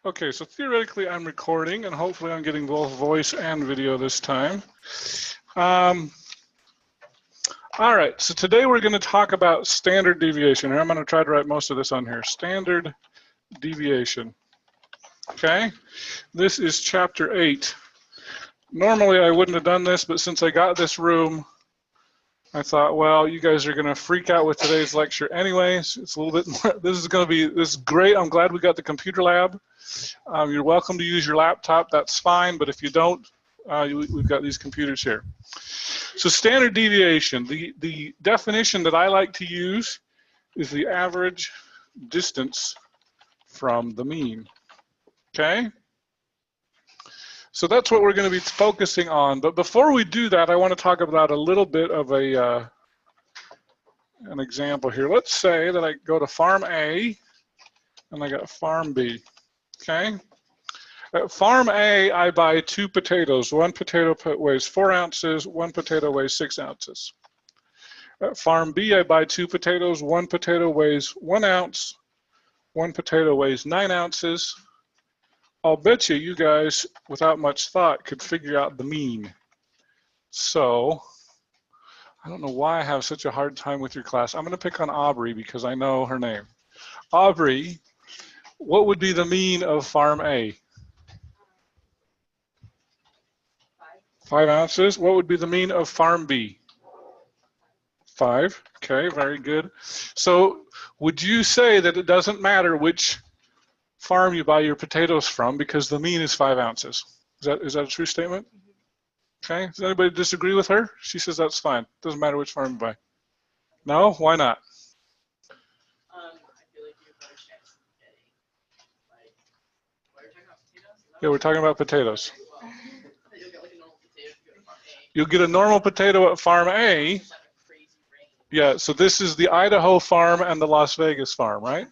Okay, so theoretically I'm recording and hopefully I'm getting both voice and video this time. All right, so today we're going to talk about standard deviation. I'm going to try to write most of this on here. Standard deviation. Okay, this is chapter 8. Normally I wouldn't have done this, but since I got this room, I thought, well, you guys are going to freak out with today's lecture anyways. It's a little bit more, this is great. I'm glad we got the computer lab. You're welcome to use your laptop, that's fine, but if you don't, we've got these computers here. So standard deviation, the definition that I like to use is the average distance from the mean, okay? So that's what we're going to be focusing on. But before we do that, I want to talk about a little bit of an example here. Let's say that I go to farm A and I got farm B, okay? At farm A, I buy 2 potatoes. 1 potato weighs 4 ounces, 1 potato weighs 6 ounces. At farm B, I buy 2 potatoes. 1 potato weighs 1 ounce, 1 potato weighs 9 ounces. I'll bet you guys, without much thought, could figure out the mean. So, I don't know why I have such a hard time with your class. I'm going to pick on Aubrey because I know her name. Aubrey, what would be the mean of farm A? 5 ounces. What would be the mean of farm B? 5. Okay, very good. So, would you say that it doesn't matter which farm you buy your potatoes from because the mean is 5 ounces? Is that a true statement? Okay, does anybody disagree with her? She says that's fine. Doesn't matter which farm you buy. No? Why not? I feel like you have better chance of getting, like, what are you talking about, potatoes? Yeah, we're talking about potatoes. Well, you'll get like a normal potato if you go to farm A. You'll get a normal potato at farm A. Yeah, so this is the Idaho farm and the Las Vegas farm, right?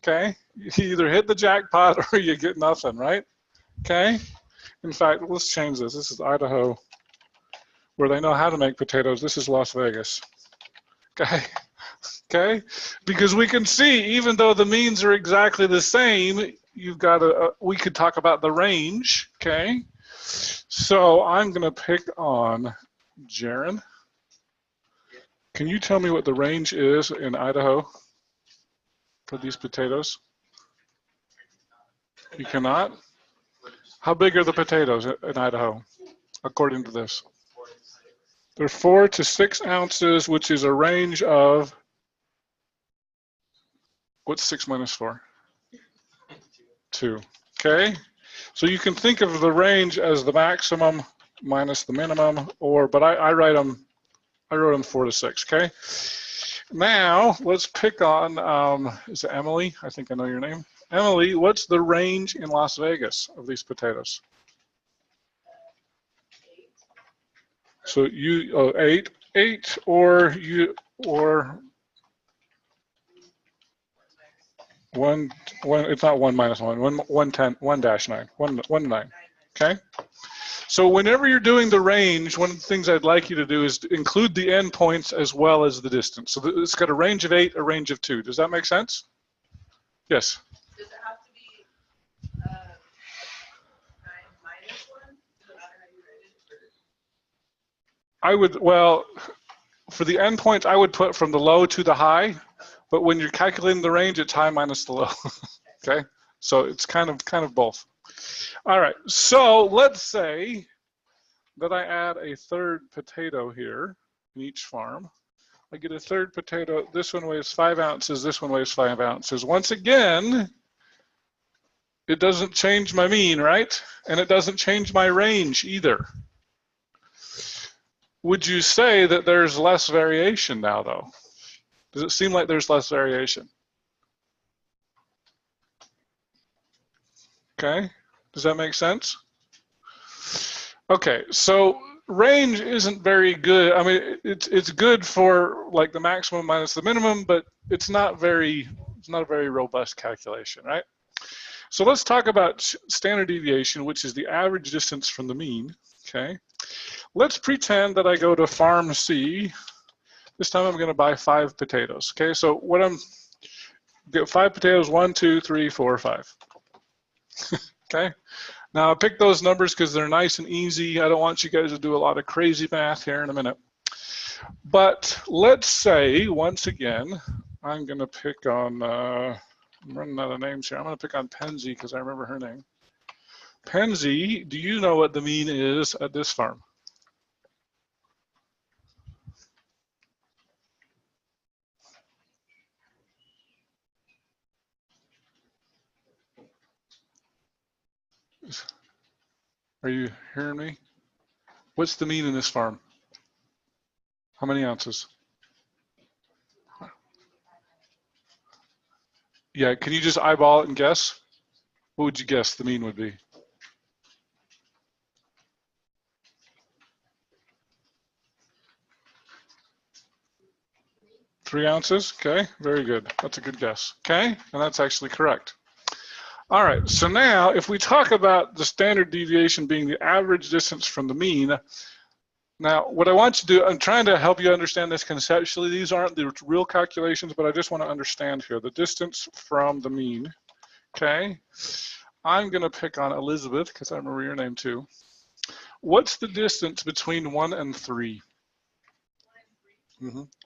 Okay, you either hit the jackpot or you get nothing, right? Okay, in fact, let's change this. This is Idaho, where they know how to make potatoes. This is Las Vegas. Okay, okay, because we can see even though the means are exactly the same, you've got we could talk about the range. Okay, so I'm going to pick on Jaron. Can you tell me what the range is in Idaho for these potatoes? You cannot? How big are the potatoes in Idaho, according to this? They're 4 to 6 ounces, which is a range of, what's 6 minus 4? 2, okay? So you can think of the range as the maximum minus the minimum, but I wrote them 4 to 6, okay? Now, let's pick on, is it Emily? I think I know your name. Emily, what's the range in Las Vegas of these potatoes? 8. So you, 8, or one, it's not 1 minus 1, 1 dash 9, 1 to 9, okay? So whenever you're doing the range, one of the things I'd like you to do is to include the endpoints as well as the distance. So it's got a range of 8, a range of 2. Does that make sense? Yes? Does it have to be 9 minus 1? Does it matter how you write it? I would, well, for the endpoints, I would put from the low to the high, but when you're calculating the range, it's high minus the low, okay? So it's kind of both. All right, so let's say that I add a 3rd potato here in each farm. I get a 3rd potato. This one weighs 5 ounces. This one weighs 5 ounces. Once again, it doesn't change my mean, right? And it doesn't change my range either. Would you say that there's less variation now, though? Does it seem like there's less variation? Okay, does that make sense? Okay, so range isn't very good. I mean, it's good for like the maximum minus the minimum, but it's not a very robust calculation, right? So let's talk about standard deviation, which is the average distance from the mean, okay? Let's pretend that I go to farm C. This time I'm going to buy 5 potatoes, okay? So get 5 potatoes, 1, 2, 3, 4, 5. Okay. Now I picked those numbers because they're nice and easy. I don't want you guys to do a lot of crazy math here in a minute. But let's say, once again, I'm going to pick on, I'm running out of names here. I'm going to pick on Penzi because I remember her name. Penzi, do you know what the mean is at this farm? Are you hearing me? What's the mean in this farm? How many ounces? Yeah, can you just eyeball it and guess? What would you guess the mean would be? 3 ounces, okay, very good. That's a good guess, okay? And that's actually correct. All right, so now if we talk about the standard deviation being the average distance from the mean, now what I want you to do, I'm trying to help you understand this conceptually. These aren't the real calculations, but I just want to understand here the distance from the mean, okay? I'm gonna pick on Elizabeth because I remember your name too. What's the distance between 1 and 3?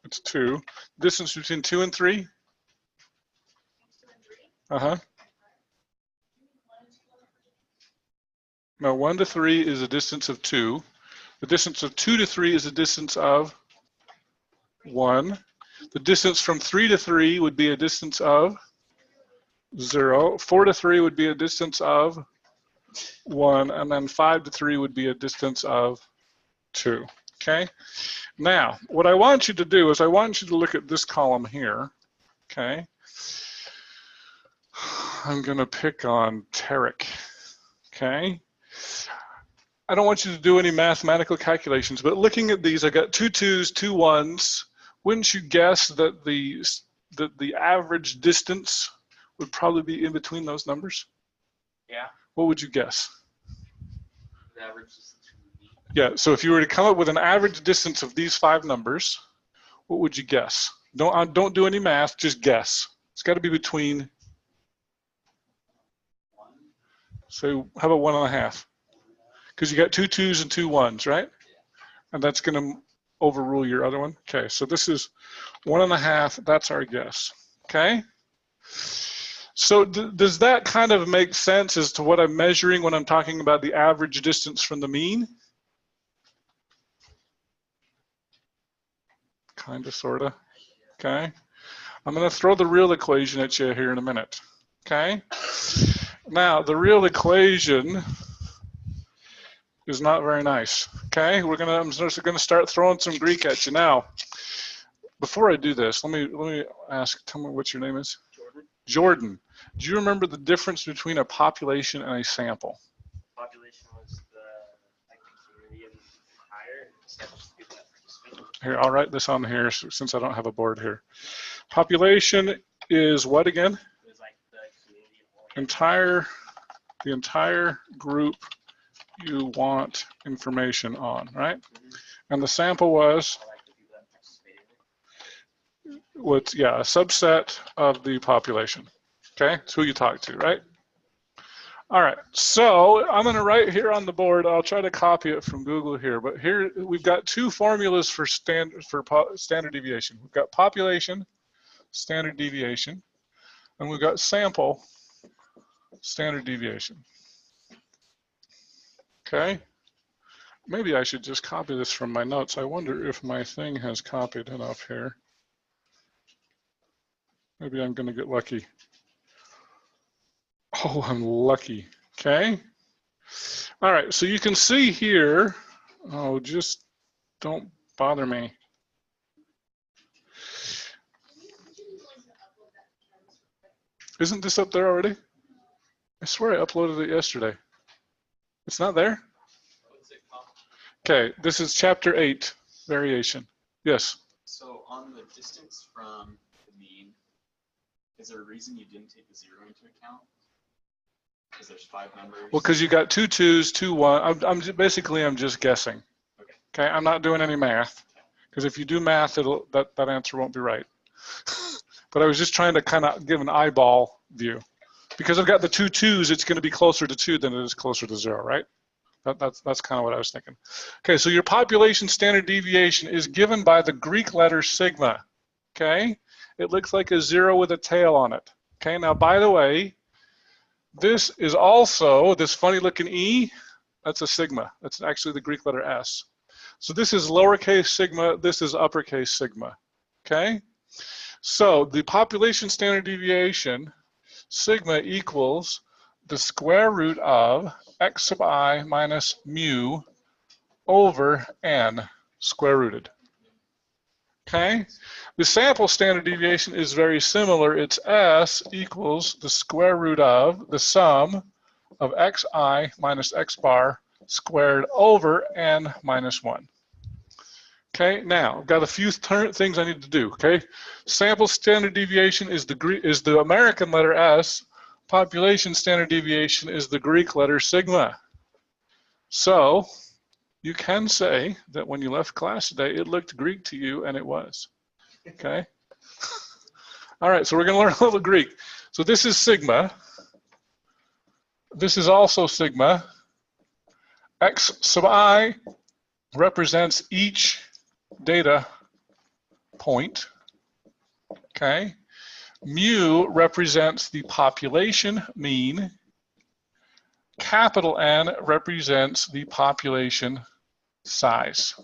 It's 2. Distance between 2 and 3? Uh-huh. No, 1 to 3 is a distance of 2. The distance of 2 to 3 is a distance of 1. The distance from 3 to 3 would be a distance of 0. 4 to 3 would be a distance of 1. And then 5 to 3 would be a distance of 2. Okay? Now, what I want you to do is I want you to look at this column here. Okay? I'm going to pick on Tarek. Okay? I don't want you to do any mathematical calculations, but looking at these, I got 2 2s, 2 1s. Wouldn't you guess that the average distance would probably be in between those numbers? Yeah. What would you guess? The average distance from the mean. Yeah, so if you were to come up with an average distance of these 5 numbers, what would you guess? Don't do any math, just guess. It's got to be between, 1. so how about 1.5? Because you got 2 2s and 2 1s, right? And that's going to overrule your other one. Okay, so this is 1.5. That's our guess. Okay. So does that kind of make sense as to what I'm measuring when I'm talking about the average distance from the mean? Kind of, sort of. Okay. I'm going to throw the real equation at you here in a minute. Okay. Now the real equation is not very nice. Okay, I'm just gonna start throwing some Greek at you now. Before I do this, let me ask. Tell me what your name is. Jordan. Jordan. Do you remember the difference between a population and a sample? Population was the community and higher. People that participate. Here, I'll write this on here since I don't have a board here. Population is what again? It was like the community. The entire group you want information on, right? And the sample was what's, yeah, a subset of the population. Okay, it's who you talk to, right? All right, so I'm going to write here on the board. I'll try to copy it from Google here, but here we've got 2 formulas for standard deviation. We've got population, standard deviation, and we've got sample, standard deviation. Okay, maybe I should just copy this from my notes. I wonder if my thing has copied enough here. Maybe I'm going to get lucky. Oh, I'm lucky. Okay. All right, so you can see here, oh, just don't bother me. Isn't this up there already? I swear I uploaded it yesterday. It's not there? Okay, this is chapter 8, variation. Yes? So on the distance from the mean, is there a reason you didn't take the 0 into account? Because there's 5 numbers. Well, because you got 2 2s, 2 1. I'm just guessing. Okay. Okay, I'm not doing any math. Because if you do math, that answer won't be right. But I was just trying to kind of give an eyeball view. Because I've got the two 2's, it's going to be closer to 2 than it is closer to 0, right? That's kind of what I was thinking. Okay, so your population standard deviation is given by the Greek letter sigma. Okay, it looks like a 0 with a tail on it. Okay, now by the way, this is also, this funny looking E, that's a sigma. That's actually the Greek letter S. So this is lowercase sigma, this is uppercase sigma. Okay, so the population standard deviation, sigma equals the square root of x sub I minus mu over n square rooted. Okay, the sample standard deviation is very similar. It's S equals the square root of the sum of xi minus x bar squared over n minus 1. Okay, now I've got a few things I need to do. Okay, sample standard deviation is the American letter S. Population standard deviation is the Greek letter sigma. So you can say that when you left class today, it looked Greek to you, and it was. Okay. All right, so we're going to learn a little Greek. So this is sigma. This is also sigma. X sub I represents each data point. Okay. Mu represents the population mean. Capital N represents the population size.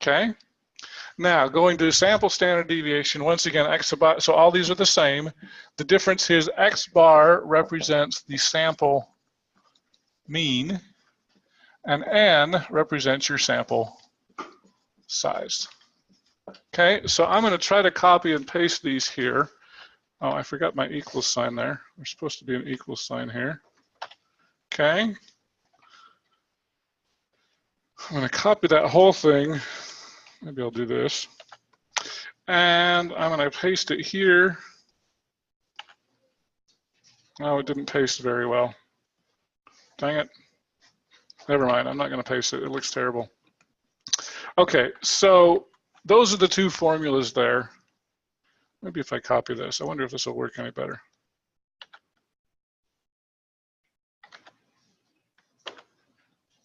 Okay. Now going to sample standard deviation, once again, x sub I, so all these are the same. The difference is x bar represents the sample mean, and n represents your sample size. Okay, so I'm going to try to copy and paste these here. Oh, I forgot my equals sign there. There's supposed to be an equals sign here. Okay. I'm going to copy that whole thing. Maybe I'll do this. And I'm going to paste it here. Oh, it didn't paste very well. Dang it. Never mind, I'm not going to paste it. It looks terrible. Okay, so those are the two formulas there. Maybe if I copy this, I wonder if this will work any better.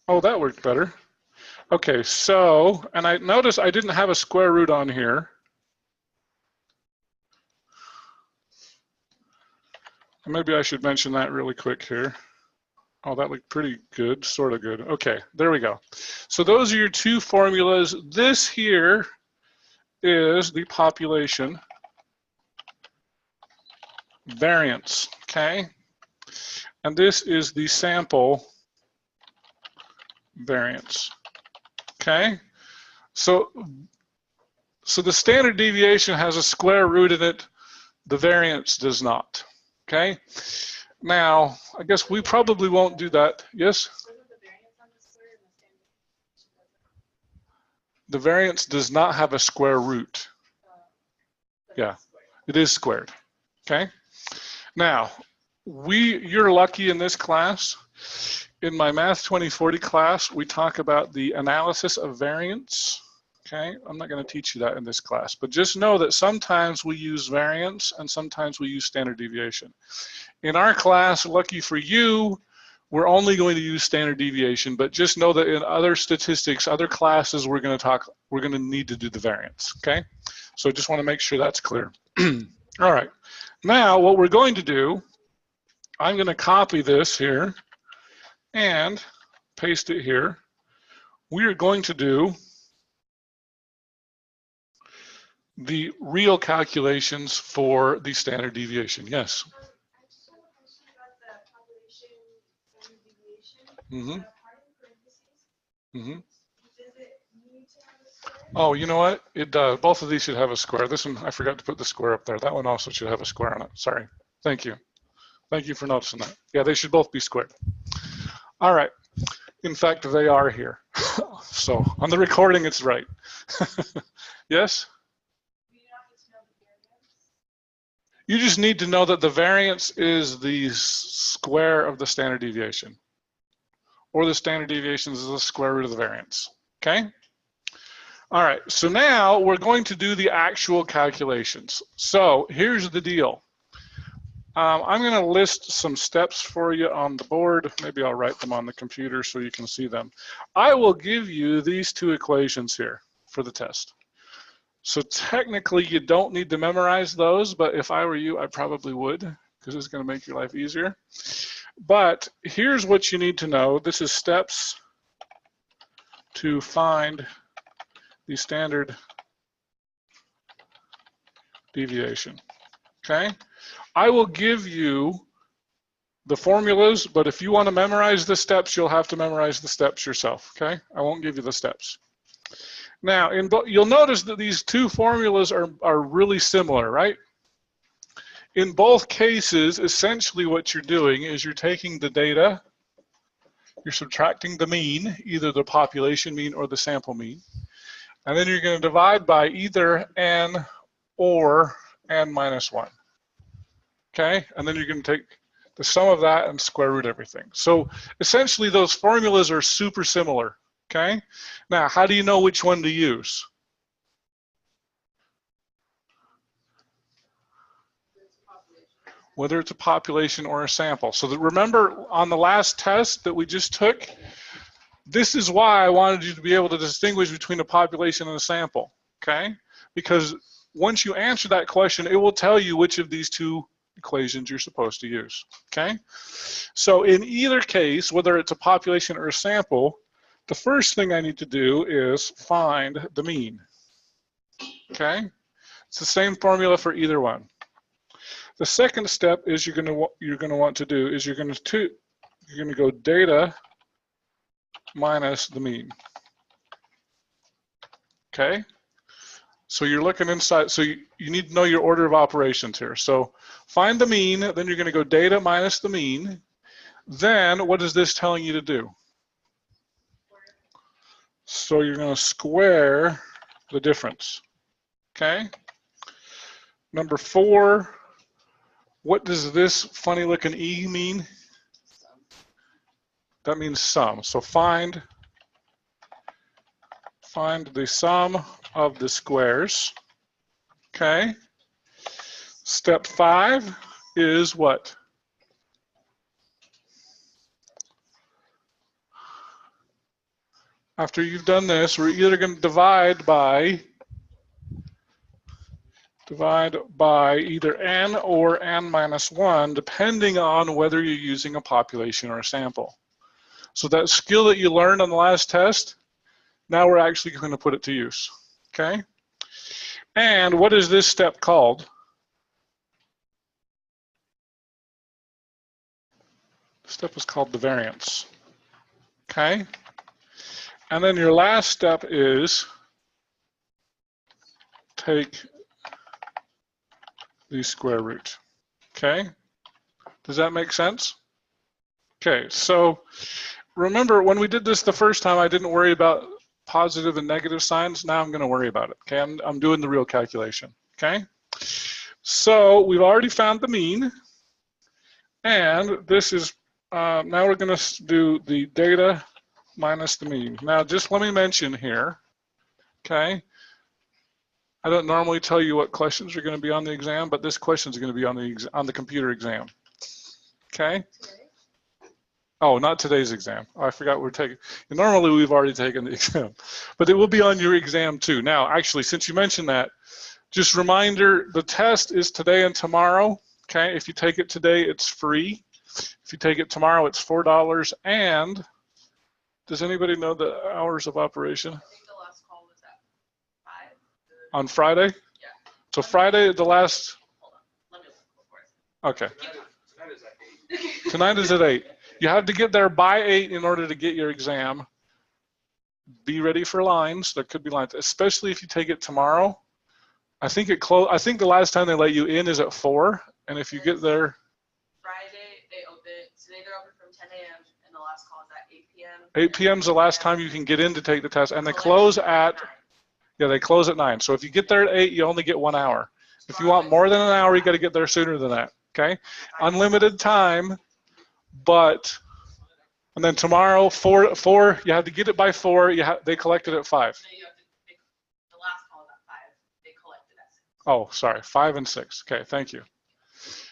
Oh, that worked better. Okay, so, and I noticed I didn't have a square root on here. Maybe I should mention that really quick here. Oh, that looked pretty good, sort of good. Okay, there we go. So those are your two formulas. This here is the population variance, okay? And this is the sample variance, okay? So the standard deviation has a square root in it. The variance does not, okay? Now, I guess we probably won't do that. Yes? The variance does not have a square root. Yeah, it is squared, okay? Now, you're lucky in this class. In my Math 2040 class, we talk about the analysis of variance. Okay, I'm not going to teach you that in this class, but just know that sometimes we use variance and sometimes we use standard deviation. In our class, lucky for you, we're only going to use standard deviation, but just know that in other statistics, other classes, we're going to need to do the variance, okay? So just want to make sure that's clear. All right, now what we're going to do, I'm going to copy this here and paste it here. We are going to do the real calculations for the standard deviation. Yes? I just have a question about the population standard deviation. Mm-hmm. Does it need to have a square? Oh, you know what? It does. Both of these should have a square. This one, I forgot to put the square up there. That one also should have a square on it. Sorry. Thank you. Thank you for noticing that. Yeah, they should both be squared. All right. In fact, they are here. So on the recording, it's right. Yes? You just need to know that the variance is the square of the standard deviation, or the standard deviation is the square root of the variance, okay? All right, so now we're going to do the actual calculations. So here's the deal. I'm going to list some steps for you on the board. Maybe I'll write them on the computer so you can see them. I will give you these two equations here for the test. So technically you don't need to memorize those, but if I were you, I probably would, because it's going to make your life easier. But here's what you need to know. This is steps to find the standard deviation. Okay? I will give you the formulas, but if you want to memorize the steps, you'll have to memorize the steps yourself. Okay? I won't give you the steps. Now, you'll notice that these two formulas are really similar, right? In both cases, essentially what you're doing is you're taking the data, you're subtracting the mean, either the population mean or the sample mean, and then you're going to divide by either n or n minus 1. Okay, and then you're going to take the sum of that and square root everything. So essentially those formulas are super similar. Okay, now how do you know which one to use? Whether it's a population or a sample. So that, remember on the last test that we just took, this is why I wanted you to be able to distinguish between a population and a sample. Okay, because once you answer that question, it will tell you which of these two equations you're supposed to use. Okay, so in either case, whether it's a population or a sample, the first thing I need to do is find the mean. Okay, it's the same formula for either one. The second step is you're going to want to do is you're going to go data minus the mean. Okay, so you're looking inside, so you need to know your order of operations here. So find the mean, then you're going to go data minus the mean. Then what is this telling you to do? So you're going to square the difference. Okay, number 4, what does this funny looking E mean? That means sum. So find the sum of the squares. Okay. Step 5 is what? After you've done this, we're either going to divide by either n or n minus 1, depending on whether you're using a population or a sample. So that skill that you learned on the last test, now we're actually going to put it to use. Okay? And what is this step called? The step is called the variance. Okay? And then your last step is take the square root. Okay? Does that make sense? Okay, so remember when we did this the first time, I didn't worry about positive and negative signs. Now I'm going to worry about it. Okay, I'm doing the real calculation. Okay, so we've already found the mean, and this is now we're going to do the data minus the mean. Now just let me mention here. Okay, I don't normally tell you what questions are going to be on the exam, but this question is going to be on the computer exam. Okay. Oh, not today's exam. Oh, I forgot we're taking. Normally we've already taken the exam, but it will be on your exam too. Now, actually, since you mentioned that, just reminder: the test is today and tomorrow. Okay. If you take it today, it's free. If you take it tomorrow, it's $4. And does anybody know the hours of operation? I think the last call was at 5. On Friday? Yeah. So Friday, the last. Hold on. Let me look before. Okay. Tonight is at 8. Tonight is at 8. You have to get there by 8 in order to get your exam. Be ready for lines. There could be lines, especially if you take it tomorrow. I think the last time they let you in is at 4, and if you get there. Friday they open. Today they're open from 10 a.m. and the last call is at 8 p.m. 8 p.m. is the last time you can get in to take the test, and they close at. Yeah, they close at 9. So if you get there at 8, you only get 1 hour. If you want more than an hour, you got to get there sooner than that. Okay, unlimited time. But, and then tomorrow, 4, you have to get it by 4, they collect it at 5. So you have to pick the last call is at 5. They collected at 6. Oh, sorry, 5 and 6. Okay, thank you.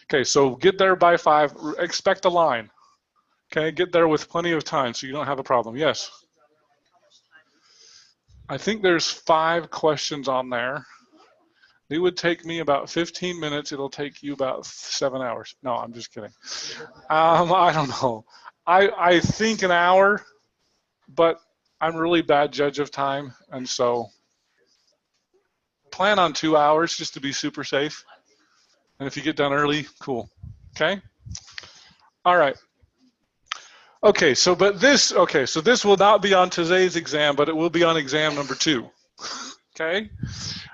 Okay, so get there by 5. Expect a line. Okay, get there with plenty of time so you don't have a problem. Yes? Questions on there, like how much time is I think there's 5 questions on there. It would take me about 15 minutes. It'll take you about 7 hours. No, I'm just kidding. I don't know. I think an hour, but I'm a really bad judge of time, and so plan on 2 hours just to be super safe. And if you get done early, cool. Okay? All right. Okay, so this will not be on today's exam, but it will be on exam number 2. Okay?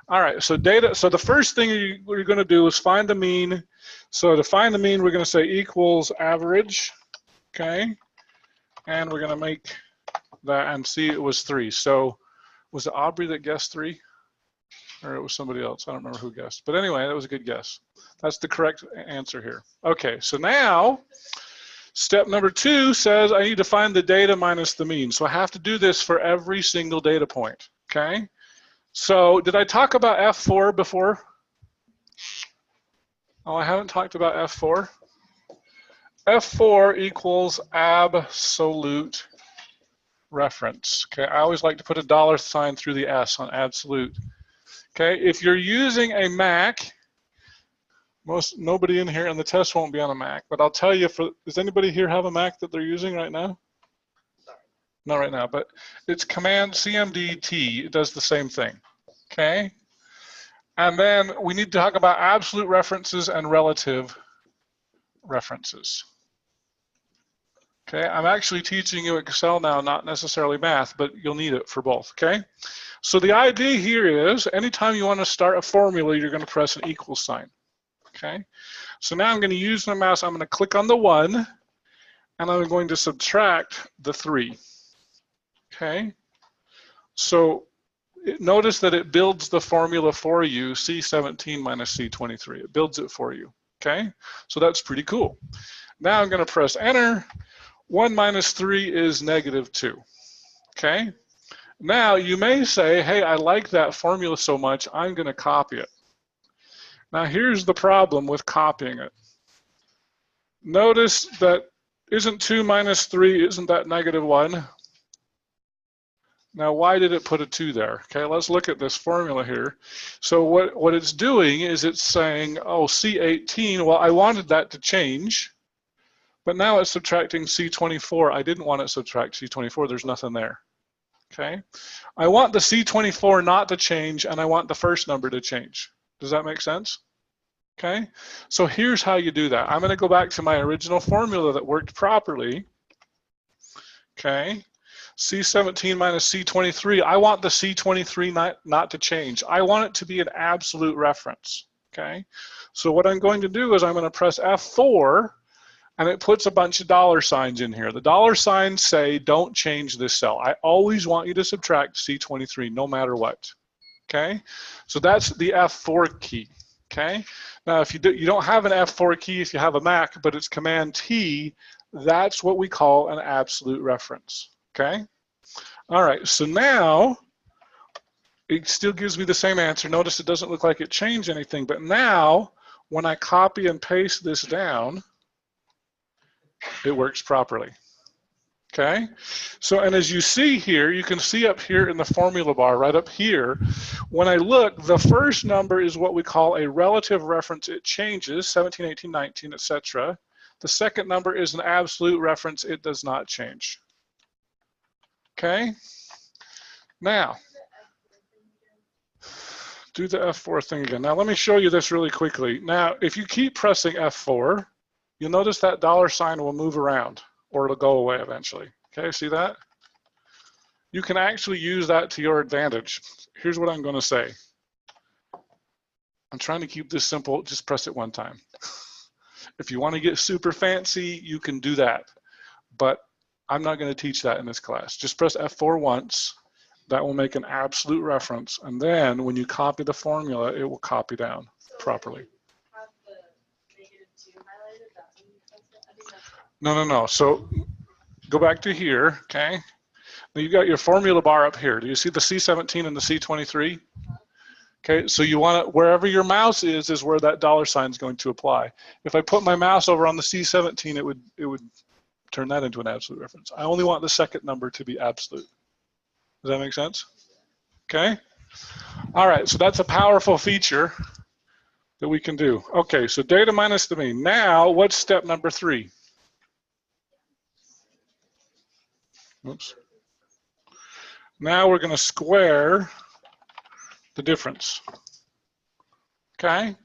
All right, so the first thing we're going to do is find the mean. So to find the mean, we're going to say equals average, okay? And we're going to make that and see it was 3. So was it Aubrey that guessed 3? Or it was somebody else? I don't remember who guessed. But anyway, that was a good guess. That's the correct answer here. Okay, so now step number 2 says I need to find the data minus the mean. So I have to do this for every single data point, okay? So did I talk about F4 before? Oh, I haven't talked about F4. F4 equals absolute reference. Okay, I always like to put a $sign through the S on absolute. Okay, if you're using a Mac, nobody in here, and the test won't be on a Mac, but I'll tell you, does anybody here have a Mac that they're using right now? Not right now, but it's Command CMD-T. It does the same thing. Okay, and then we need to talk about absolute references and relative references. Okay, I'm actually teaching you Excel now, not necessarily math, but you'll need it for both, okay? So the idea here is anytime you want to start a formula, you're going to press an equal sign, okay? So now I'm going to use my mouse, I'm going to click on the 1, and I'm going to subtract the 3, okay? So notice that it builds the formula for you, C17 minus C23. It builds it for you, okay? So that's pretty cool. Now I'm going to press enter. 1 minus 3 is -2, okay? Now you may say, hey, I like that formula so much, I'm going to copy it. Now here's the problem with copying it. Notice that isn't 2 minus 3, isn't that -1? Now why did it put a 2 there? Okay, let's look at this formula here. So what it's doing is it's saying, oh, C18, well, I wanted that to change. But now it's subtracting C24. I didn't want it to subtract C24. There's nothing there. Okay. I want the C24 not to change, and I want the first number to change. Does that make sense? Okay. So here's how you do that. I'm going to go back to my original formula that worked properly. Okay. C17 minus C23. I want the C23 not to change. I want it to be an absolute reference. Okay. So what I'm going to do is I'm going to press F4. And it puts a bunch of $signs in here. The $signs say, don't change this cell. I always want you to subtract C23 no matter what, okay? So that's the F4 key, okay? Now, if you don't have an F4 key if you have a Mac, but it's Command T, that's what we call an absolute reference, okay? All right, so now it still gives me the same answer. Notice it doesn't look like it changed anything, but now when I copy and paste this down, it works properly, okay? So, and as you see here, you can see up here in the formula bar, right up here, when I look, the first number is what we call a relative reference. It changes, 17, 18, 19, etc. The second number is an absolute reference. It does not change, okay? Now, do the F4 thing again. Now, let me show you this really quickly. Now, if you keep pressing F4, you'll notice that $sign will move around, or it'll go away eventually. Okay, see that? You can actually use that to your advantage. Here's what I'm going to say. I'm trying to keep this simple. Just press it one time. If you want to get super fancy, you can do that. But I'm not going to teach that in this class. Just press F4 once. That will make an absolute reference. And then when you copy the formula, it will copy down properly. No. So go back to here, okay? Now you've got your formula bar up here. Do you see the C17 and the C23? Okay, so you want it wherever your mouse is where that dollar sign is going to apply. If I put my mouse over on the C17, it would turn that into an absolute reference. I only want the second number to be absolute. Does that make sense? Okay. All right, so that's a powerful feature that we can do. Okay, so data minus the mean. Now, what's step number 3? Oops. Now we're going to square the difference. Okay?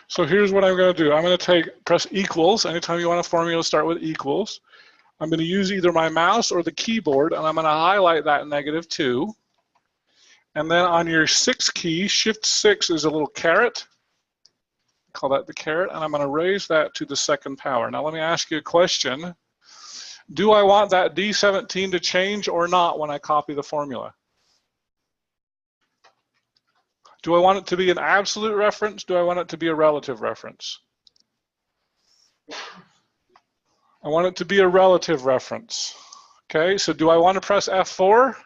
So here's what I'm going to do. I'm going to press equals. Anytime you want a formula, start with equals. I'm going to use either my mouse or the keyboard, and I'm going to highlight that -2. And then on your 6 key, Shift 6 is a little caret. Call that the caret, and I'm going to raise that to the second power. Now let me ask you a question. Do I want that D17 to change or not when I copy the formula? Do I want it to be an absolute reference? Do I want it to be a relative reference? I want it to be a relative reference. Okay, so do I want to press F4?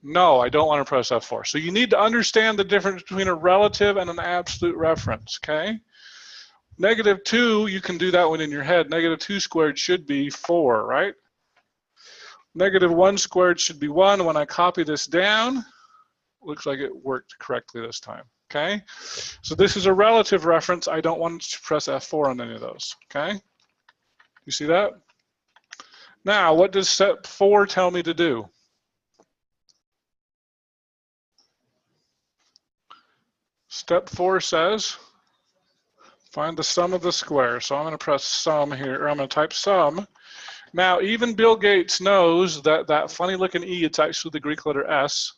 No, I don't want to press F4. So you need to understand the difference between a relative and an absolute reference, okay? -2, you can do that one in your head. -2 squared should be 4, right? -1 squared should be 1. When I copy this down, looks like it worked correctly this time, okay? So this is a relative reference. I don't want to press F4 on any of those, okay? You see that? Now, what does step 4 tell me to do? Step 4 says, find the sum of the square. So I'm going to press sum here, or I'm going to type sum. Now, even Bill Gates knows that that funny looking E, it's actually the Greek letter S.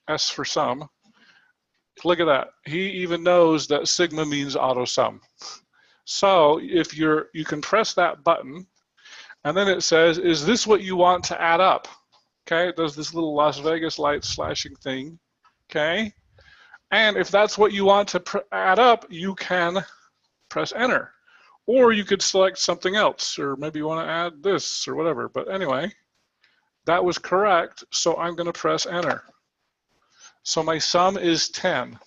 S for sum. Look at that. He even knows that sigma means auto sum. So if you can press that button, and then it says, is this what you want to add up? Okay, it does this little Las Vegas lights flashing thing. Okay, and if that's what you want to add up, you can press enter. Or you could select something else, or maybe you want to add this or whatever. But anyway, that was correct, so I'm going to press enter. So my sum is 10.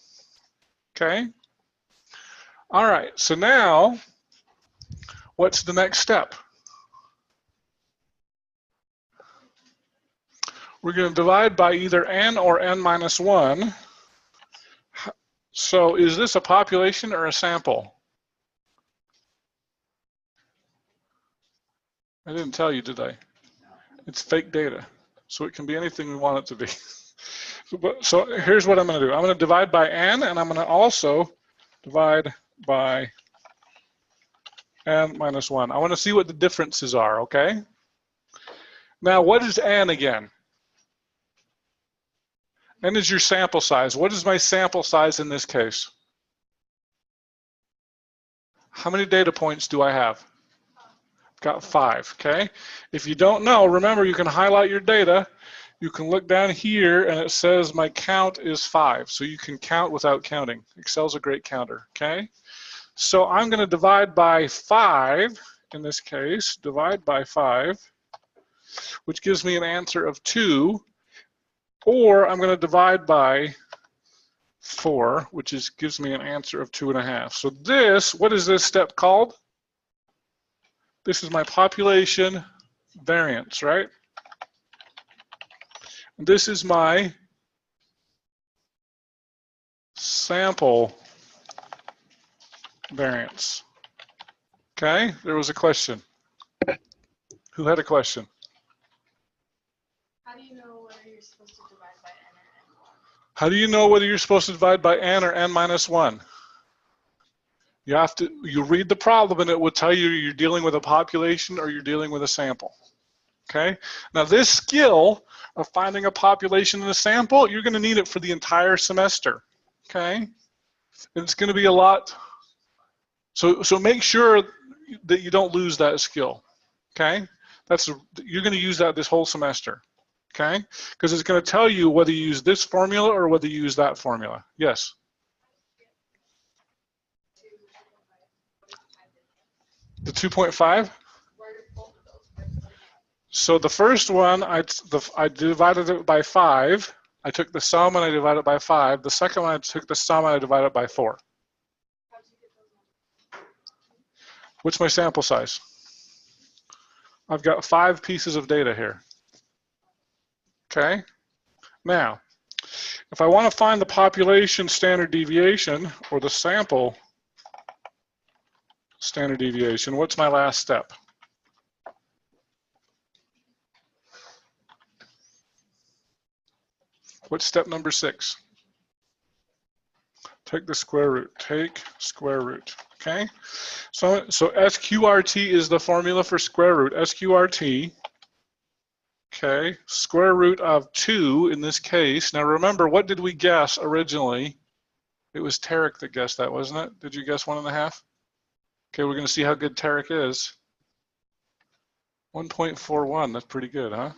Okay? All right, so now, what's the next step? We're going to divide by either n or n minus 1. So is this a population or a sample? I didn't tell you, did I? It's fake data, so it can be anything we want it to be. So here's what I'm going to do. I'm going to divide by n, and I'm going to also divide by n minus 1. I want to see what the differences are, okay? Now, what is n again? N is your sample size. What is my sample size in this case? How many data points do I have? Got 5, okay? If you don't know, remember you can highlight your data. You can look down here and it says my count is 5. So you can count without counting. Excel's a great counter, okay? So I'm going to divide by 5 in this case, divide by 5, which gives me an answer of 2. Or I'm going to divide by 4, which gives me an answer of 2.5. So this, what is this step called? This is my population variance, right? And this is my sample variance. Okay, there was a question. Who had a question? How do you know whether you're supposed to divide by n or n1? How do you know whether you're supposed to divide by n or n minus 1? You read the problem and it will tell you you're dealing with a population or you're dealing with a sample. Okay, now this skill of finding a population and a sample, you're going to need it for the entire semester. Okay, and it's going to be a lot. So make sure that you don't lose that skill. Okay, you're going to use that this whole semester. Okay, because it's going to tell you whether you use this formula or whether you use that formula. Yes. The 2.5? So the first one, I divided it by 5. I took the sum and I divided it by 5. The second one, I took the sum and I divided it by 4. How'd you get those numbers? What's my sample size? I've got 5 pieces of data here. Okay? Now, if I want to find the population standard deviation or the sample standard deviation, what's my last step? What's step number 6? Take the square root. Take square root. Okay? So SQRT is the formula for square root. SQRT. Okay, square root of 2 in this case. Now remember, what did we guess originally? It was Tarek that guessed that, wasn't it? Did you guess 1.5? Okay, we're going to see how good Tarek is. 1.41, that's pretty good, huh?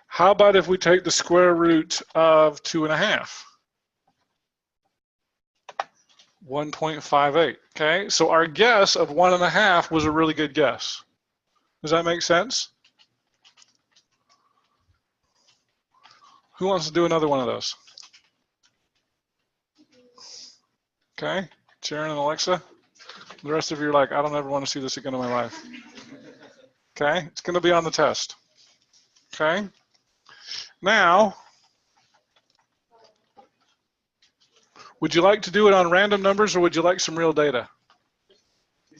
How about if we take the square root of 2.5? 1.58, okay? So our guess of 1.5 was a really good guess. Does that make sense? Who wants to do another one of those? Okay, Sharon and Alexa. The rest of you are like, I don't ever want to see this again in my life. Okay, it's going to be on the test. Okay, now, would you like to do it on random numbers or would you like some real data? You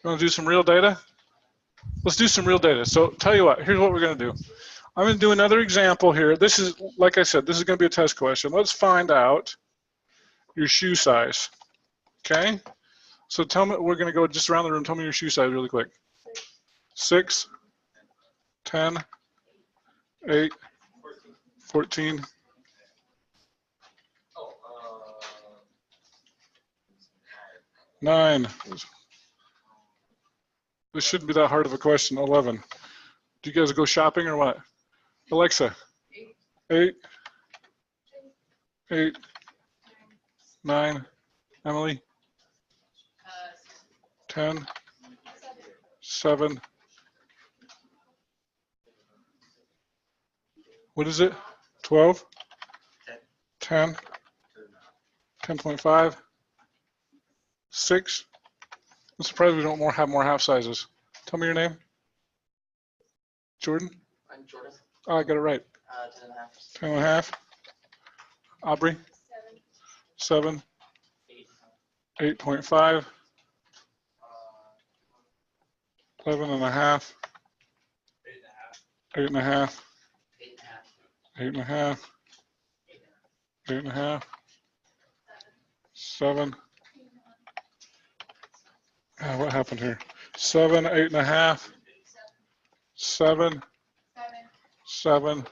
want to do some real data? Let's do some real data. So tell you what, here's what we're going to do. I'm going to do another example here. This is, like I said, this is going to be a test question. Let's find out your shoe size. Okay? So tell me, we're going to go just around the room. Tell me your shoe size really quick. 6, 10, 8, 14. Nine. This shouldn't be that hard of a question. 11. Do you guys go shopping or what? Alexa. 8. 8. 9. Emily. 10. 7. What is it? 12. 10. 10.5. 6. I'm surprised we don't have more half sizes. Tell me your name. Jordan? I'm Jordan. Oh, I got it right. 10.5. 10.5. Aubrey? 7. 8.5. 11.5. 8.5. 8.5. 8.5. 7. What happened here? 7, 8.5. 7. 7.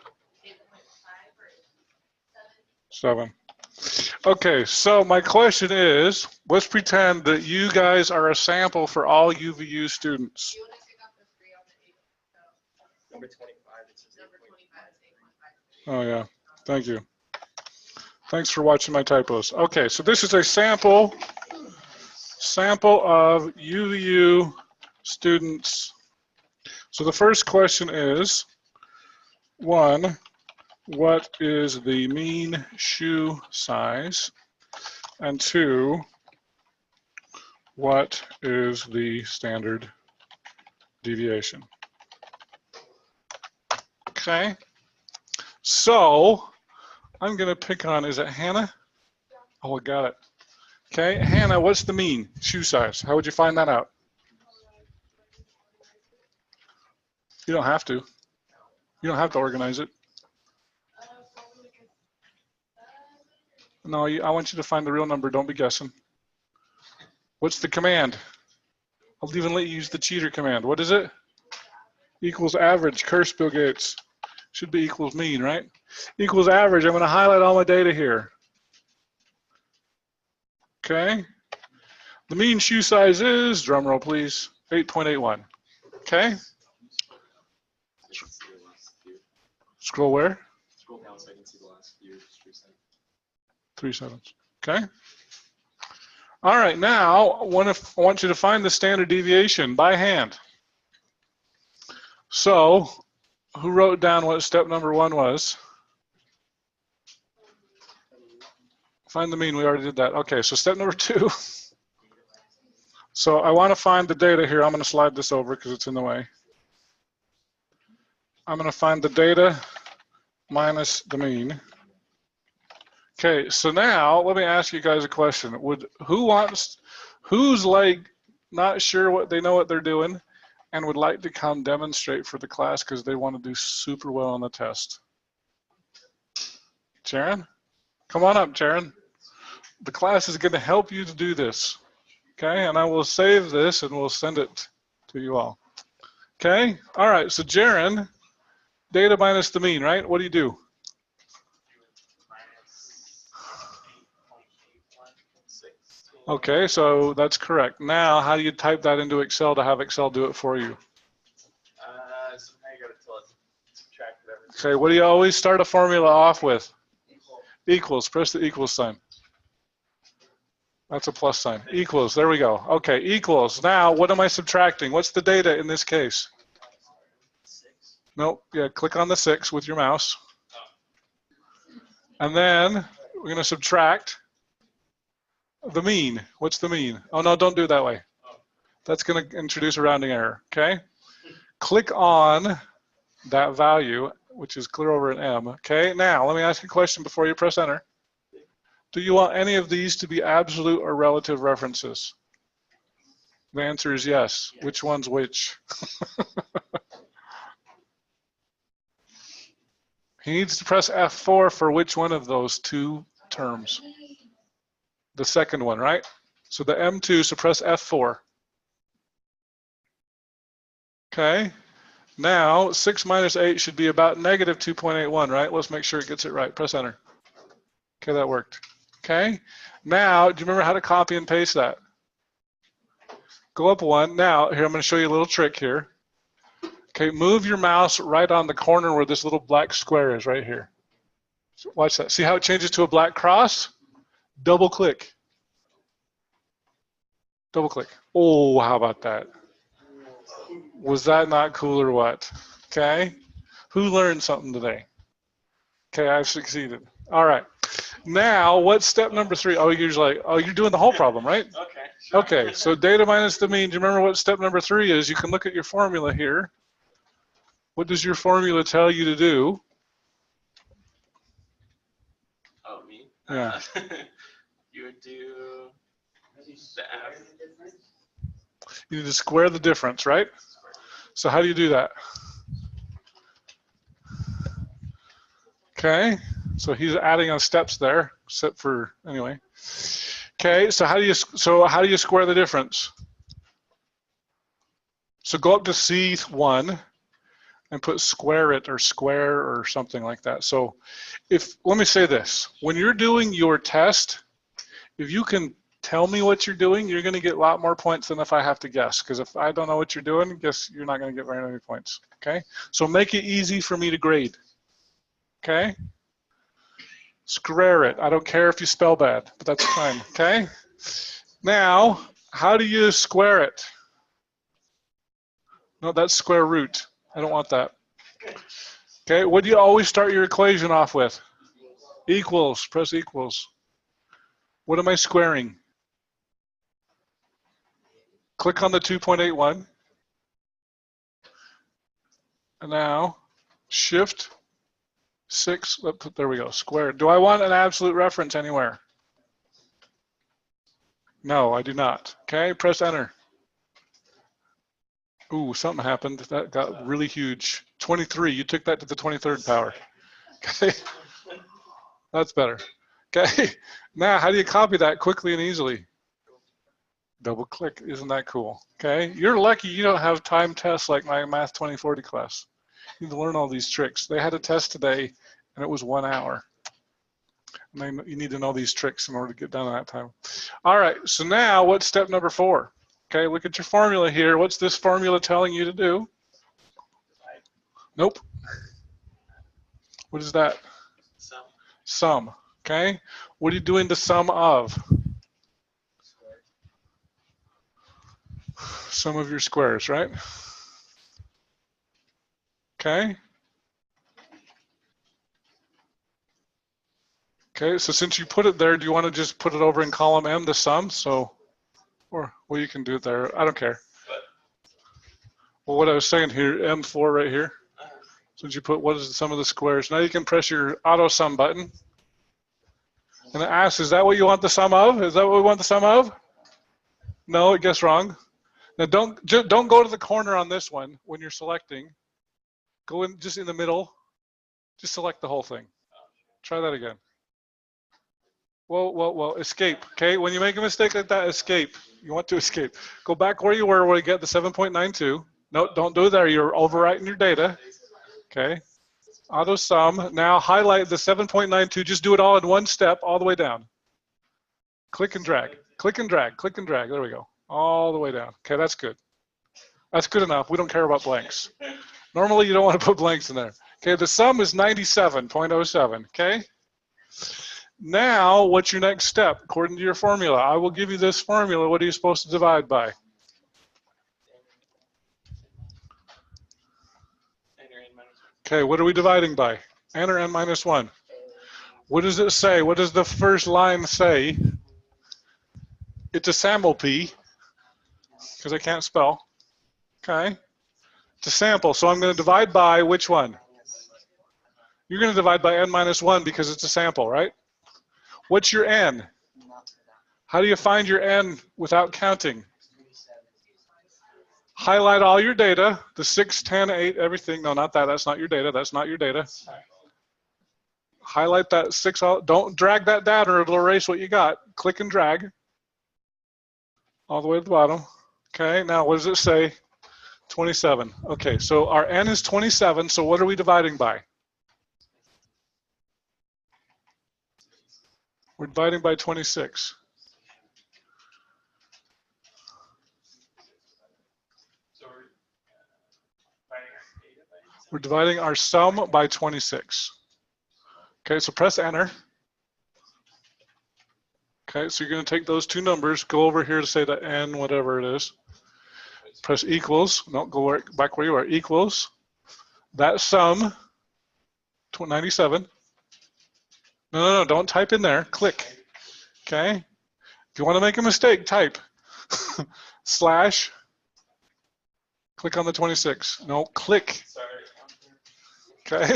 7. Okay, so my question is, let's pretend that you guys are a sample for all UVU students. Number 25. It says Oh yeah, thank you. Thanks for watching my typos. Okay, so this is a sample of UVU students. So the first question is, 1, what is the mean shoe size? And 2, what is the standard deviation? Okay, so I'm going to pick on, is it Hannah? Oh, I got it. Okay, Hannah, what's the mean shoe size? How would you find that out? You don't have to. You don't have to organize it. No, I want you to find the real number. Don't be guessing. What's the command? I'll even let you use the cheater command. What is it? Equals average. Curse Bill Gates. Should be equals mean, right? Equals average. I'm going to highlight all my data here. Okay. The mean shoe size is, drum roll please, 8.81. Okay. Scroll where? Scroll down so I can see the last few. 3 seconds. Okay. All right, now I want you to find the standard deviation by hand. So, who wrote down what step number 1 was? Find the mean, we already did that. Okay, so step number 2. So I want to find the data here. I'm going to slide this over because it's in the way. I'm going to find the data minus the mean. Okay, so now let me ask you guys a question. Who's like not sure what they know what they're doing and would like to come demonstrate for the class because they want to do super well on the test? Sharon? Come on up, Sharon. The class is going to help you to do this. Okay, and I will save this and we'll send it to you all. Okay, all right, so Jaron, data minus the mean, right? What do you do? Okay, so that's correct. Now, how do you type that into Excel to have Excel do it for you? Somehow you gotta tell it to subtract whatever. Okay, what do you always start a formula off with? Equals, press the equals sign. That's a plus sign. Equals, there we go. Okay, equals. Now, what am I subtracting? What's the data in this case? 6. Nope, yeah, click on the 6 with your mouse. And then we're going to subtract the mean. What's the mean? Oh, no, don't do it that way. That's going to introduce a rounding error, okay? Click on that value, which is clear over an M, okay? Now, let me ask you a question before you press enter. Do you want any of these to be absolute or relative references? The answer is yes. Which one's which? He needs to press F4 for which one of those two terms? The second one, right? So the M2, so press F4. Okay. Now, 6 minus 8 should be about negative 2.81, right? Let's make sure it gets it right. Press enter. Okay, that worked. Okay. Now, do you remember how to copy and paste that? Go up one. Now, here, I'm going to show you a little trick here. Okay, move your mouse right on the corner where this little black square is, right here. So watch that. See how it changes to a black cross? Double click. Double click. Oh, how about that? Was that not cool or what? Okay. Who learned something today? Okay, I've succeeded. All right. Now, what's step number 3? Oh, you're like, oh, you're doing the whole problem, right? Okay. Sure. Okay, so data minus the mean. Do you remember what step number 3 is? You can look at your formula here. What does your formula tell you to do? Oh, me? Yeah. You would do the F. You need to square the difference, right? So how do you do that? Okay, so he's adding on steps there, except for anyway. Okay, so how do you square the difference? So go up to C1 and put square it or square or something like that. So let me say this, when you're doing your test, if you can tell me what you're doing, you're going to get a lot more points than if I have to guess. Because if I don't know what you're doing, guess you're not going to get very many points. Okay, so make it easy for me to grade. Okay, square it. I don't care if you spell bad, but that's fine. Okay, now how do you square it? No, that's square root. I don't want that. Okay, what do you always start your equation off with? Equals. Press equals. What am I squaring? Click on the 2.81. And now, shift 6, there we go, squared. Do I want an absolute reference anywhere? No, I do not. Okay, press enter. Ooh, something happened. That got really huge. 23, you took that to the 23rd power. Okay, that's better. Okay, now how do you copy that quickly and easily? Double click, isn't that cool? Okay, you're lucky you don't have time tests like my Math 2040 class. You need to learn all these tricks. They had a test today and it was 1 hour. And you need to know these tricks in order to get done in that time. All right, so now what's step number 4? Okay, look at your formula here. What's this formula telling you to do? Nope. What is that? Sum. Sum. Okay, what are you doing the sum of? Sum of your squares, right? Okay. Okay, so since you put it there, do you want to just put it over in column M, the sum? So, or, well, you can do it there. I don't care. Well, what I was saying here, M4 right here. Since you put what is the sum of the squares, now you can press your auto sum button. And it asks, is that what you want the sum of? Is that what we want the sum of? No, it gets wrong. Now don't go to the corner on this one when you're selecting. Go in just in the middle. Just select the whole thing. Try that again. Whoa, escape. Okay, when you make a mistake like that, escape. You want to escape. Go back where you were when you get the 7.92. No, don't do it there. You're overwriting your data. Okay. Auto sum. Now highlight the 7.92. Just do it all in one step, all the way down. Click and drag. Click and drag. Click and drag. There we go. All the way down. Okay, that's good. That's good enough. We don't care about blanks. Normally, you don't want to put blanks in there. Okay, the sum is 97.07. Okay. Now, what's your next step according to your formula? I will give you this formula. What are you supposed to divide by? Okay, what are we dividing by? N or N minus 1? What does it say? What does the first line say? It's a sample P, because I can't spell. Okay. It's a sample, so I'm going to divide by which one? You're going to divide by N minus 1 because it's a sample, right? What's your N? How do you find your N without counting? Highlight all your data, the 6, 10, 8, everything. No, not that. That's not your data. That's not your data. Highlight that 6. Don't drag that down or it'll erase what you got. Click and drag all the way to the bottom. Okay, now what does it say? 27. Okay, so our N is 27, so what are we dividing by? We're dividing by 26. We're dividing our sum by 26. Okay, so press enter. Okay, so you're going to take those two numbers, go over here to say the N, whatever it is. Press equals. No, go back where you are. Equals. That sum, 97. No, don't type in there. Click. Okay. If you want to make a mistake, type slash. Click on the 26. No, click. Okay.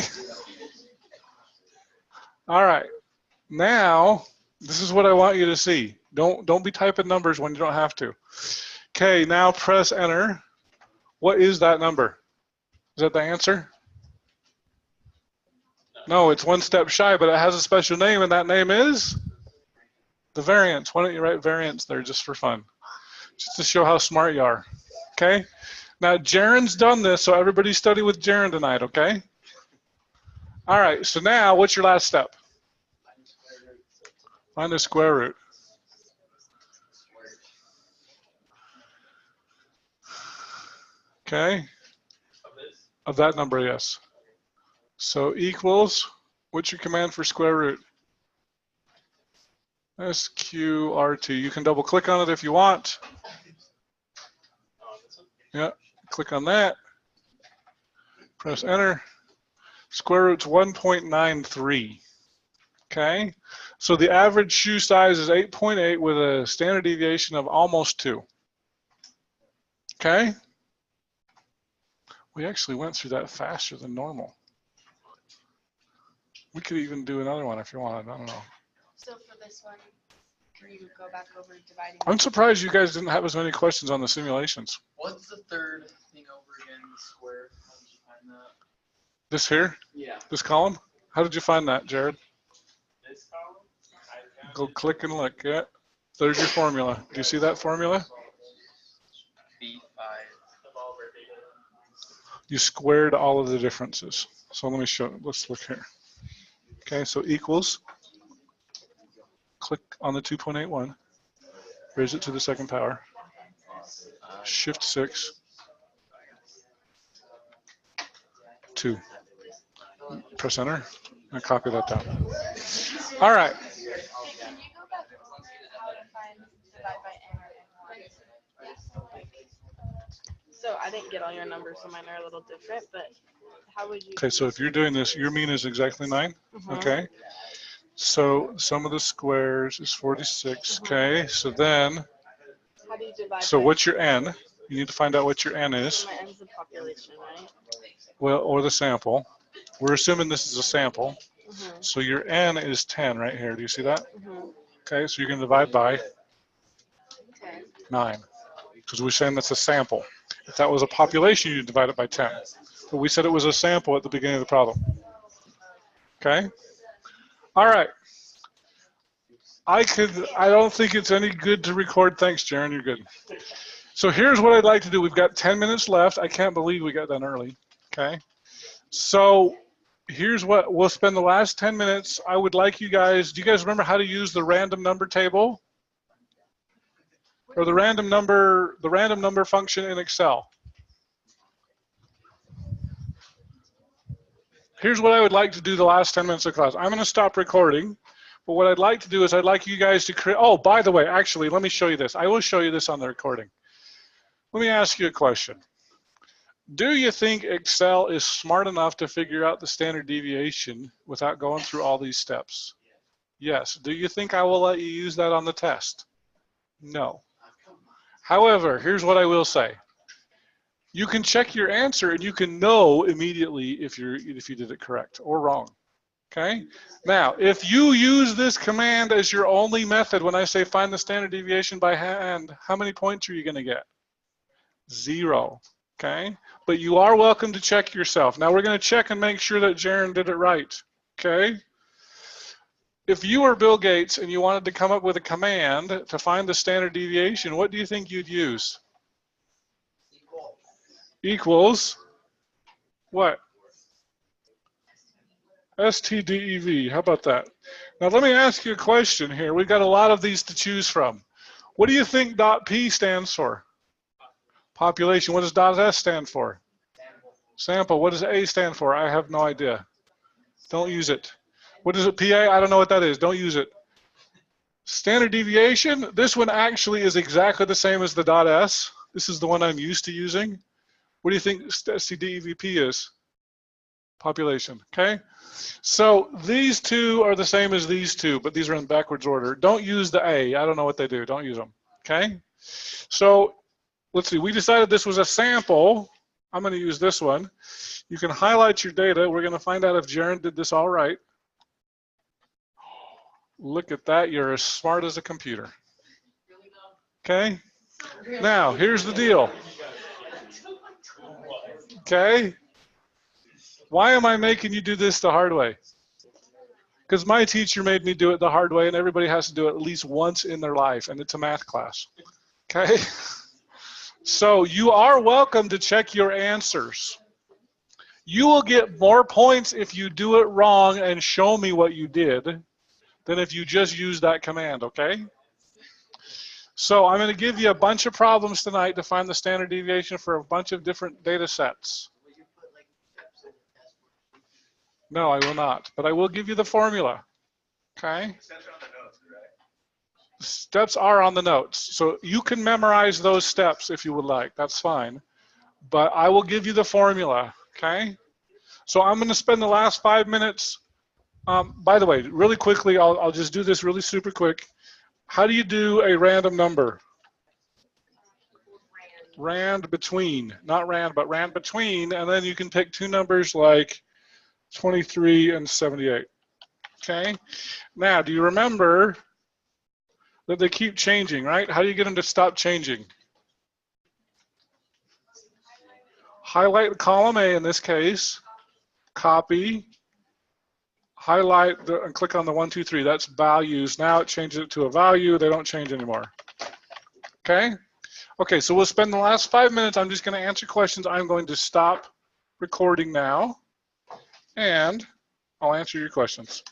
All right. Now, this is what I want you to see. Don't be typing numbers when you don't have to. Okay, now press enter. What is that number? Is that the answer? No, it's one step shy, but it has a special name, and that name is the variance. Why don't you write variance there just for fun? Just to show how smart you are. Okay? Now, Jaren's done this, so everybody study with Jaren tonight, okay? All right, so now what's your last step? Find the square root. Okay? Of that number, yes. So equals, what's your command for square root? SQRT. You can double click on it if you want. Yeah, click on that. Press enter. Square root's 1.93. Okay? So the average shoe size is 8.8 with a standard deviation of almost 2. Okay? We actually went through that faster than normal. We could even do another one if you wanted. I don't know. So for this one, can you go back over dividing? I'm surprised you guys didn't have as many questions on the simulations. What's the third thing over again? The square. How did you find that? This here? Yeah. This column? How did you find that, Jared? This column, I found Go it- click and look. Yeah. There's your formula. Do you see that formula? B5. of all of our data. You squared all of the differences. So let me show. Let's look here. Okay, so equals. Click on the 2.81. Raise it to the second power. Shift 6. 2. Press enter and copy that down. All right. Hey, can you go back over how to find divide by n or n1? So I didn't get all your numbers, so mine are a little different, but how would you? Okay, so if you're doing this, your mean is exactly 9. Mhm. Okay. So sum of the squares is 46. Okay, so then, How do you divide so by what's your n? You need to find out what your n is. So my n's the population, right? Well, or the sample. We're assuming this is a sample. Mm-hmm. So your n is 10 right here. Do you see that? Mm-hmm. Okay, so you're going to divide by Okay. 9 because we're saying that's a sample. If that was a population, you'd divide it by 10. But we said it was a sample at the beginning of the problem. Okay? All right. I don't think it's any good to record. Thanks, Jaron. You're good. So here's what I'd like to do. We've got 10 minutes left. I can't believe we got done early. Okay? So here's what we'll spend the last 10 minutes. I would like you guys, do you guys remember how to use the random number table? Or the random number function in Excel? Here's what I would like to do the last 10 minutes of class. I'm going to stop recording, but what I'd like to do is I'd like you guys to create, oh, by the way, actually, let me show you this. I will show you this on the recording. Let me ask you a question. Do you think Excel is smart enough to figure out the standard deviation without going through all these steps? Yes. Do you think I will let you use that on the test? No. However, here's what I will say. You can check your answer and you can know immediately if you did it correct or wrong. Okay? Now, if you use this command as your only method when I say find the standard deviation by hand, how many points are you going to get? 0. Okay? But you are welcome to check yourself. Now we're going to check and make sure that Jaron did it right. Okay? If you were Bill Gates and you wanted to come up with a command to find the standard deviation, what do you think you'd use? Equals what? STDEV. How about that? Now let me ask you a question here. We've got a lot of these to choose from. What do you think .P stands for? Population. What does .S stand for? Sample. What does A stand for? I have no idea. Don't use it. What is it? PA? I don't know what that is. Don't use it. Standard deviation. This one actually is exactly the same as the .S. This is the one I'm used to using. What do you think STDEVP is? Population. Okay. So these two are the same as these two, but these are in backwards order. Don't use the A. I don't know what they do. Don't use them. Okay. So let's see. We decided this was a sample. I'm going to use this one. You can highlight your data. We're going to find out if Jaron did this all right. Look at that. You're as smart as a computer. Okay. Now, here's the deal. Okay. Why am I making you do this the hard way? Because my teacher made me do it the hard way, and everybody has to do it at least once in their life, and it's a math class. Okay? So you are welcome to check your answers. You will get more points if you do it wrong and show me what you did than if you just use that command, okay? So I'm going to give you a bunch of problems tonight to find the standard deviation for a bunch of different data sets. No, I will not, but I will give you the formula, okay? Steps are on the notes, so you can memorize those steps if you would like, that's fine. But I will give you the formula, okay? So I'm going to spend the last 5 minutes, by the way, really quickly, I'll just do this really super quick. How do you do a random number? Rand between, not rand, but rand between, and then you can pick two numbers like 23 and 78. Okay. Now, do you remember that they keep changing, right? How do you get them to stop changing? Highlight column A in this case, copy, highlight and click on the 1, 2, 3. That's values. Now it changes it to a value. They don't change anymore. Okay. Okay. So we'll spend the last 5 minutes. I'm just going to answer questions. I'm going to stop recording now, and I'll answer your questions.